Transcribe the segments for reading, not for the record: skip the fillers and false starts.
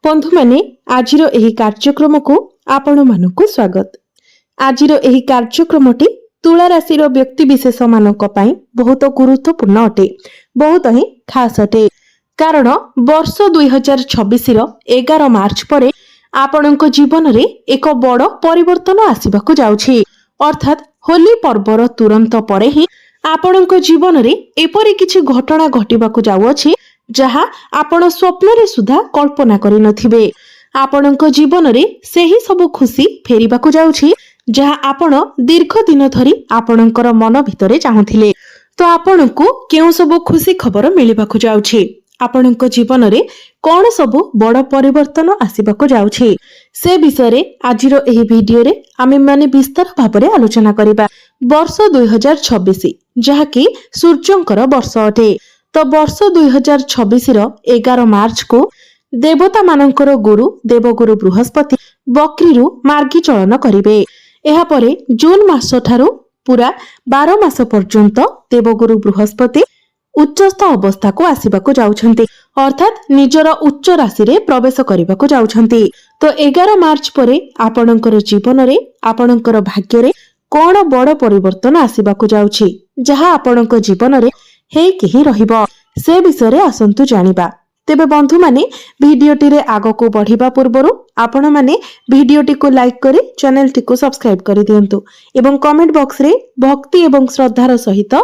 बंधु माने आजिर एही कार्यक्रम को आपण मानकु स्वागत। आजिर एही कार्यक्रमटी तुला राशि व्यक्ति विशेष मानक पई बहुत गुरुत्वपूर्ण अटे, बहुत ही खास अटे। कारण वर्ष 2026 रो 11 मार्च परे आपणक जीवन रे एक बड़ परिवर्तन आसीबाकु जाउछि। अर्थात होली पर्वर तुरंत परे ही आपणक जीवन रे एपरि किछि घटना घटिबाकु जाउछि जहा आपण स्वप्न रे सुधा कल्पना करि नथिबे। आपणक जीवन रे सेही सब खुशी फेरिबाकु जाउछि जहा आपण दीर्घ दिन धरि आपणकर मन भितरे चाहुथिले। तो आपणकु केउ सब खुशी खबर मिलिबाकु जाउछि, आपणक जीवन रे कोन सब बड़ परिवर्तन आसीबाकु जाउछि से विषय रे आजिर एही वीडियो रे आमे माने विस्तार भाबरे आलोचना करिबा। वर्ष 2026 जहा कि सूर्यंकर वर्ष अटे। तो वर्ष 2026 रो 11 मार्च को देवता मानकर गुरु देवगुरु बृहस्पति बक्रीरु मार्गी चलन करिवे। एहा परे जून मास ठारू पूरा 12 मास पर्यंत देवगुरु बृहस्पति उच्चस्थ अवस्था को आसीबाकु जाउछंती, अर्थात निजर उच्च राशि रे प्रवेश करिबाकु जाउछंती। तो 11 मार्च परे आपणकर जीवन रे आपणकर भाग्य रे कोन बड़ परिवर्तन आसीबाकु जाउछि जहा आपणक जीवन रे हे केही रहिबो से विषय रे आसंतु जानिबा। तेबे बंधु माने वीडियोटी रे आगो को बढ़िबा पूर्वरु आपण माने वीडियोटी को लाइक करी चैनल टी को सब्सक्राइब करि दियंतु एवं कमेंट बॉक्स रे भक्ति एवं श्रद्धार सहित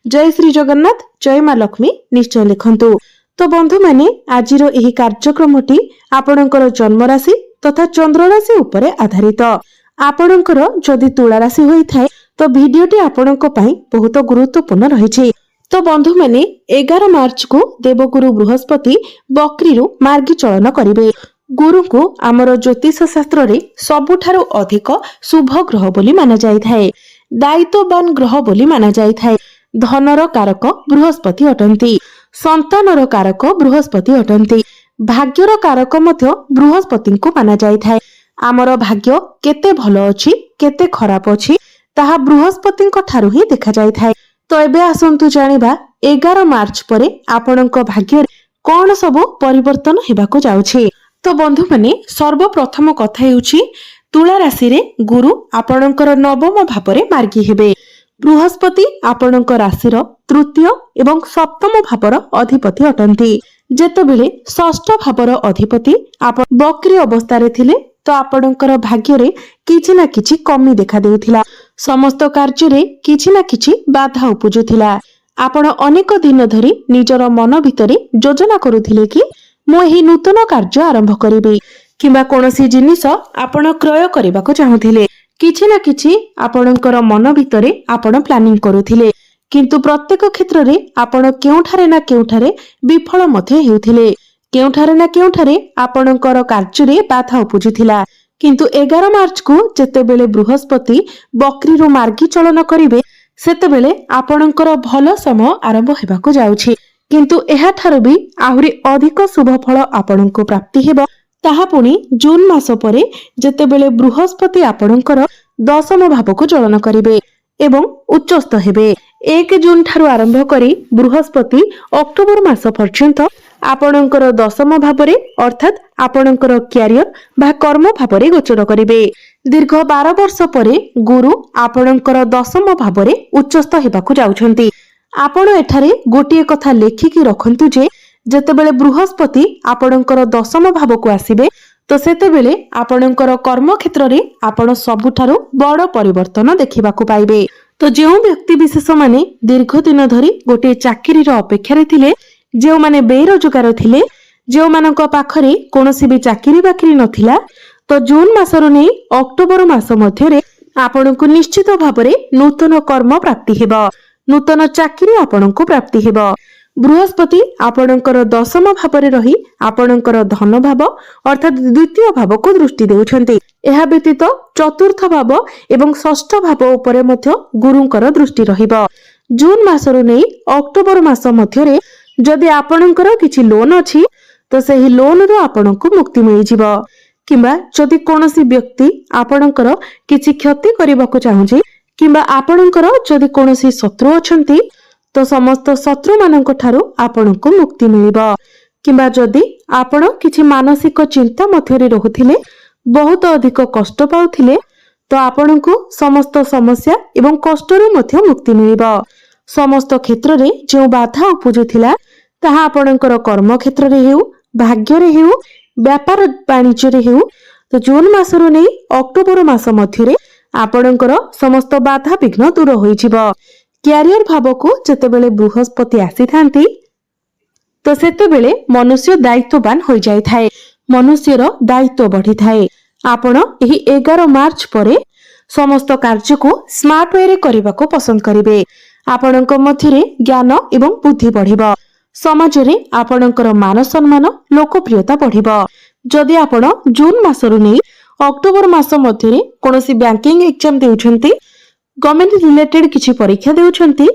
जय श्री जगन्नाथ जय मां लक्ष्मी निश्चय लिखंतु। तो बंधु माने आजिरो एही कार्यक्रमटी आपणकर जन्म राशि तथा चंद्र राशि उपरे आधारित। आपणकर जदि तुला राशि होई थाए तो वीडियोटी आपणक पई बहुत गुरुत्वपूर्ण रहिछि। तो बंधु माने 11 मार्च को देवगुरु बृहस्पति बक्रीरु मार्गी चलन करिवे। गुरु को आमर ज्योतिष शास्त्र रे सबुठारु अधिक शुभ ग्रह बोली माना जाय थाए, दायित्ववान ग्रह बोली माना जाय थाए। धनर कारक बृहस्पति अटंती, संतानर कारक बृहस्पति अटंती, भाग्यर कारक मध्य बृहस्पति को माना जाय थाए। आमर भाग्य केते भलो अछि केते खराब अछि ताहा बृहस्पति ठारु ही देखा जाय थाए। तो एबे आसंतु जानिबा 11 मार्च परे आपणक भाग्य कोन सब परिवर्तन हेबाकु जाउछि। तो बंधु माने सर्वप्रथम कथा हेउछि तुला राशि रे गुरु आपणकर नवम भावरे मार्गी हेबे। बृहस्पति आपणक राशि रो तृतीय एवं सप्तम भावर अधिपति अटंती। जेतेबेले षष्ठ भावर अधिपति आप बक्री अवस्था रे थिले तो आपणकर भाग्य रे किछि ना किछि कमी देखा देउथिला। समस्त कार्य रे किछि ना किछि बाधा उपजुथिला। आपण अनेक दिन धरि निजर मन भितरे योजना करुथिले कि मु एही नूतन कार्य आरंभ करिबे किबा कोनोसी जिनिस आपण क्रय करबाको चाहुथिले। किछि ना किछि आपणकर मन भितरे आपण प्लानिंग करुथिले, किंतु प्रत्येक क्षेत्र रे आपण केउठारे ना केउठारे विफल मध्ये हेउथिले। केउठारे ना केउठारे आपणकर कार्य रे बाधा उपजुथिला। किंतु 11 मार्च को जेतेबेले बृहस्पति बक्रीरु मार्गी चलन करिवे सेतेबेले आपणकर भल समय आरंभ हेबाकु जाउछि। किंतु एहा ठारु भी आहुरी अधिक शुभ फल आपणको प्राप्ति हेबो। ताहा पुनी जून मास परे जेतेबेले बृहस्पति आपणकर दशम भावको चलन करिवे एवं उच्चस्थ हेबे। 1 जून ठारु आरंभ करी बृहस्पति अक्टोबर मास पर्यंत आपणकर दशम भावरे अर्थात आपणकर क्यारियर बा कर्म भावरे गोचर करिवे। दीर्घ 12 वर्ष परे गुरु आपणकर दशम भावरे उच्चस्थ हेबाकु जाउछंती। आपण एठारे गोटिए कथा लेखिकी रखंतु जे जेतेबेले बृहस्पति आपणकर दशम भावको आसीबे तो सेतेबेले आपणकर कर्म क्षेत्र रे आपण सबुठारु बड़ परिवर्तन देखिबाकु पाइबे। तो जेउ व्यक्ति विशेष माने दीर्घ दिन धरि गोटे चाकरी रो अपेक्षा रे थिले, जेउ माने बेरोजगार थिले, जेउ मानक पाखरे कोनोसी भी चाकरी बाकरी नथिला, तो जून मासरु नै अक्टोबर मास मध्यरे आपणको निश्चित भाबरे नूतन कर्म प्राप्ति हेबो, नूतन चाकरी आपणको प्राप्ति हेबो। बृहस्पति आपणकर दशम भावरे रही आपणकर धन भाव अर्थात द्वितीय भाव को दृष्टि देउछंती। एहा व्यतीत चतुर्थ भाव एवं षष्ठ भाव उपरे मध्य गुरुंकर दृष्टि रहिबो। जून मासरु नै अक्टोबर मास मध्यरे जदि आपणकर किछि लोन अछि तो सेही लोन रो आपणको मुक्ति मिलि जिवो, किबा जदि कोनोसी व्यक्ति आपणकर किछि क्षति करबाको चाहुछि किबा आपणकर जदि कोनोसी शत्रु अछंती तो समस्त शत्रु मानक ठारू आपणको मुक्ति मिलिबो। किंबा जदि आपण किछि मानसिक चिंता मध्यरे रहुथिले बहुत अधिक कष्ट पाउथिले तो आपणको समस्त समस्या एवं कष्टरू मध्य मुक्ति मिलिबो। समस्त क्षेत्र रे जो बाधा उपजुथिला ताहा आपणकर कर्म क्षेत्र रे हेउ, भाग्य रे हेउ, व्यापार वाणिज्य रे हेउ, तो जून मासरु नै अक्टोबर मास मध्यरे आपणकर समस्त बाधा विघ्न दूर होई जिवो। क्यारियर भाव को जेतेबेले बृहस्पति आसी थांती तो सेतेबेले मनुष्य दायित्ववान हो जाय थाए, मनुष्यर दायित्व बढ़ी थाए। आपण एही 11 मार्च परे समस्त कार्य को स्मार्ट वे रे करबा को पसंद करिवे। आपणक मध्यरे ज्ञान एवं बुद्धि बढ़िबो। समाज रे आपणकर मान सम्मान लोकप्रियता बढ़िबो। जदि आपण जून मासरु नै अक्टोबर मास मध्यरे कोनोसी बैंकिंग एग्जाम देउछंती, गवर्नमेंट रिलेटेड किछि परीक्षा देउछंती,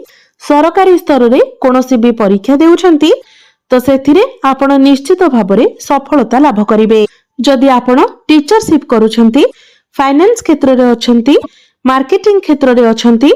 सरकारी स्तर रे कोनोसी भी परीक्षा देउछंती तो सेथिरे आपण निश्चित भाबरे सफलता लाभ करिवे। जदि आपण टीचरशिप करूछंती, फाइनेंस क्षेत्र रे अछंती, मार्केटिंग क्षेत्र रे अछंती,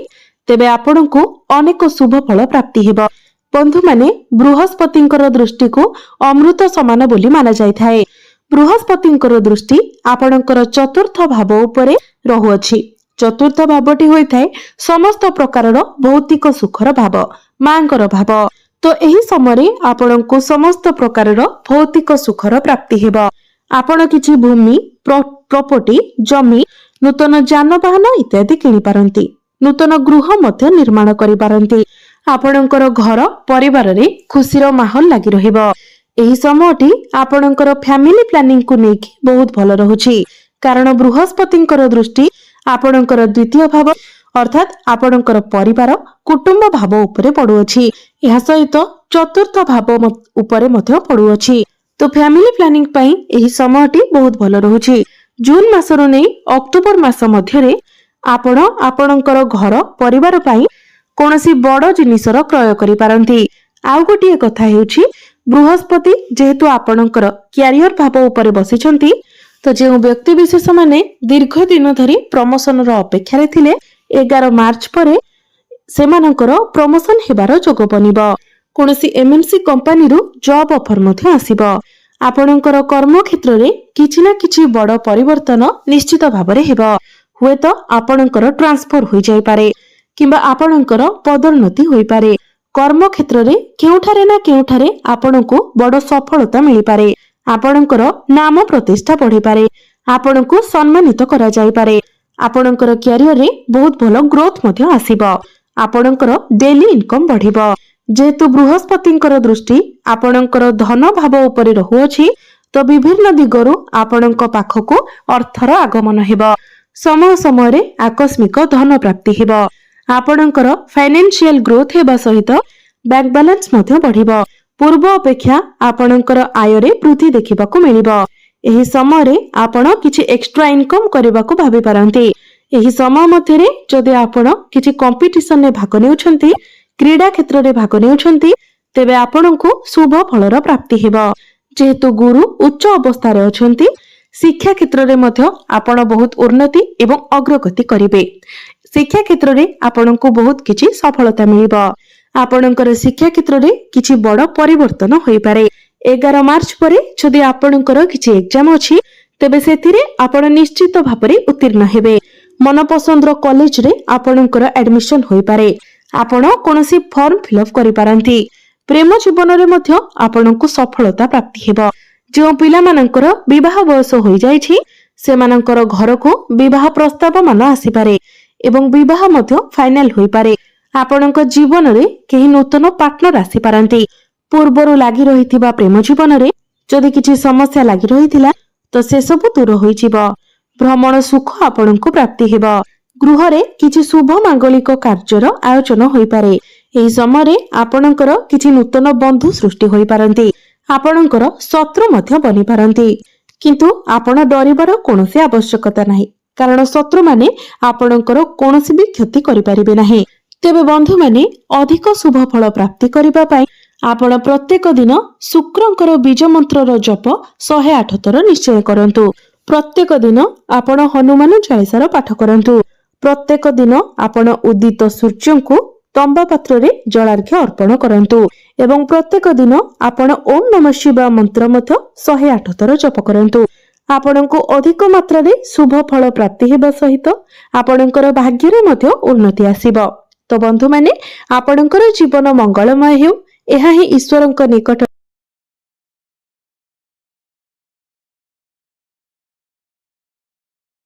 तेबे आपणको अनेक शुभ फल प्राप्ति हेबो। बंधु माने बृहस्पतिंकर दृष्टि को अमृत समान बोली माना जाय थाए। बृहस्पतिंकर दृष्टि आपणकर चतुर्थ भाव उपरे रहुअछि। चतुर्थ भावटी होई थाए समस्त प्रकारर भौतिक सुखर भाव, मांगर भाव। तो एही समय आपणको समस्त प्रकारर भौतिक सुखर प्राप्ति हेबो। आपण किछि भूमि, प्रॉपर्टी, जमी, नूतन जानवाहन इत्यादि किनि पारंती, नूतन गृह मध्य निर्माण करि पारंती। आपणकर घर परिवार रे खुशीर माहौल लागि रहिबो। एही समयटी आपणकर फैमिली प्लानिंग को नेकी बहुत भल रहुछि, कारण बृहस्पतिंकर दृष्टि आपणकर द्वितीय भाव अर्थात आपणकर परिवार कुटुंब भाव उपरे पडुअछि। एहा सहित चतुर्थ भाव उपरे मध्य पडुअछि। तो फैमिली प्लानिंग पई एही समयटी बहुत भल रहुछि। जून मासरु नै अक्टोबर मास मध्यरे आपण आपणकर घर परिवार पई कोनोसी बड़ जिनिसर क्रय करि पारंती। आउ गोटिए कथा हेउछि, बृहस्पति जेहेतु आपणकर क्यारियर भाव उपरे बसिछंती तो जे व्यक्ति विशेष माने दीर्घ दिन धरी प्रमोशन रो अपेक्षा रे थिले 11 मार्च परे सेमानकर प्रमोशन हेबार जोग बनिबो। कोनोसी एमएनसी कंपनी रु जॉब ऑफर मध्य आसीबो। आपणकर कर्म क्षेत्र रे किछि ना किछि बड़ परिवर्तन निश्चित भाबरे हेबो। हुए तो आपणकर ट्रांसफर होई जाय पारे किंबा आपणकर पदोन्नति होई पारे। कर्म क्षेत्र रे केउठारे ना केउठारे आपणको बड़ सफलता मिली पारे। आपणकर नाम प्रतिष्ठा बढ़ी पारे, आपणको सम्मानित करा जाय पारे। आपणकर क्यारियर रे बहुत भलो ग्रोथ मध्य आसीबो। आपणकर डेली इनकम बढ़िबो। जेतु बृहस्पतिंकर दृष्टि आपणकर धन भाव उपरे रहुअछि तो विभिन्न दिगरु आपणक पाखको अर्थर आगमन हेबो। समय समय रे आकस्मिक धन प्राप्ति हेबो। आपणकर फाइनेंशियल ग्रोथ हेबा सहित बैंक बैलेंस मध्य बढ़िबो। पूर्व अपेक्षा आपणकर आय रे वृद्धि देखिबाकू मिलिबो। एही समय रे आपण किछि एक्स्ट्रा इनकम करबाकू भाबी पारंती। एही समय मध्यरे जदि आपण किछि कंपटीशन रे भाग नेउछंती, क्रीडा क्षेत्र रे भाग नेउछंती, तेबे आपणको शुभ फलर प्राप्ति हेबो। जेहेतु गुरु उच्च अवस्था रे अछंती, शिक्षा क्षेत्र रे मध्य आपण बहुत उन्नति एवं अग्रगति करिवे। शिक्षा क्षेत्र रे आपणको बहुत किछि सफलता मिलिबो। आपणकर शिक्षा क्षेत्र रे किछि बड़ परिवर्तन होई पारे। 11 मार्च परे जदि आपणकर किछि एग्जाम अछि तेबे सेथिरे आपण निश्चित भाबरे उत्तीर्ण हेबे। मन पसंदर कॉलेज रे आपणकर एडमिशन होई पारे। आपण कोनोसी फॉर्म फिलअप करि पारंती। प्रेम जीवन रे मध्य आपणको सफलता प्राप्ति हेबो। जो पिला मानकर विवाह बयस होई जायछि सेमानकर घर को विवाह प्रस्ताव मान आसी पारे एवं विवाह मध्य फाइनल होई पारे। आपणक जीवन रे केही नूतन पार्टनर आसी पारंती। पूर्वरु लागि रहिथिबा प्रेम जीवन रे जदि किछि समस्या लागि रहिथिला तो से सब दूर होई जिवो। भ्रमण सुख आपणको प्राप्ति हेबो। गृह रे किछि शुभ मांगलिक कार्यर आयोजन होई पारे। एही समय रे आपणकर किछि नूतन बंधु सृष्टि होई पारंती। आपणकर शत्रु मध्य बनि पारंती, किंतु आपण डरिबार कोनोसी आवश्यकता नाही, कारण शत्रु माने आपणकर कोनोसी भी क्षति करि परिबे नाही। तेबे बंधु माने अधिक शुभ फल प्राप्ति करिबा पई आपण प्रत्येक दिन शुक्रंकर बीज मंत्रर जप 108 थर निश्चय करंतु। प्रत्येक दिन आपण हनुमान चालीसार पाठ करंतु। प्रत्येक दिन आपण उदित सूर्य को ତମ୍ବା ପାତ୍ରରେ ଜଳାର୍ଘ୍ୟ ଅର୍ପଣ କରନ୍ତୁ ଏବଂ ପ୍ରତ୍ୟେକ ଦିନ ଆପଣ ଓಂ ନମଃ ଶିବାୟ ମନ୍ତ୍ର ମଧ୍ୟ 108 ଥର ଜପ କରନ୍ତୁ। ଆପଣଙ୍କୁ ଅଧିକ ମାତ୍ରାରେ ଶୁଭ ଫଳ ପ୍ରାପ୍ତି ହେବା ସହିତ ଆପଣଙ୍କର ଭାଗ୍ୟରେ ମଧ୍ୟ ଉନ୍ନତି ଆସିବ। ତ ବନ୍ଧୁମାନେ, ଆପଣଙ୍କର ଜୀବନ ମଙ୍ଗଳମୟ ହେଉ, ଏହା ହିଁ ଈଶ୍ୱରଙ୍କ ନିକଟ